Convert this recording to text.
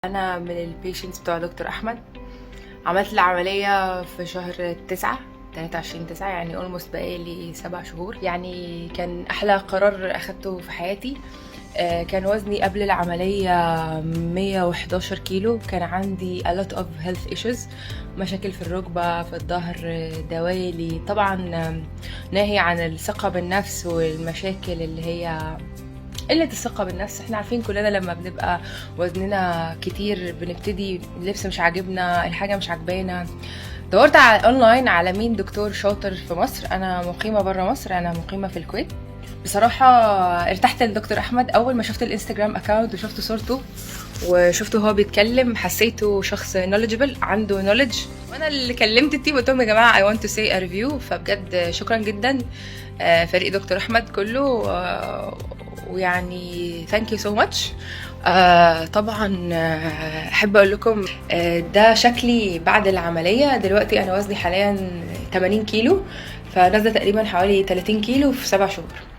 انا من البيشنتس بتوع دكتور احمد. عملت العمليه في شهر 9 23/9، يعني اولموست بقالي 7 شهور. يعني كان احلى قرار اخدته في حياتي. كان وزني قبل العملية 111 كيلو. كان عندي a lot of health issues، مشاكل في الركبة، في الظهر، دوالي طبعا، ناهي عن الثقة بالنفس والمشاكل اللي هي قلة الثقة بالنفس. احنا عارفين كلنا لما بنبقى وزننا كتير بنبتدي اللبس مش عاجبنا، الحاجة مش عاجبانا. دورت على اونلاين على مين دكتور شاطر في مصر. انا مقيمة برا مصر، انا مقيمة في الكويت. بصراحة ارتحت لدكتور احمد اول ما شفت الانستجرام اكاونت وشفت صورته وشفته هو بيتكلم. حسيته شخص knowledgeable، عنده knowledge. وانا اللي كلمت التيم قلت لهم يا جماعة I want to say a review. فبجد شكرا جدا فريق دكتور احمد كله، ويعني thank you so much. طبعا احب اقول لكم ده شكلي بعد العملية. دلوقتي انا وزني حاليا 80 كيلو، فنزل تقريبا حوالي 30 كيلو في 7 شهور.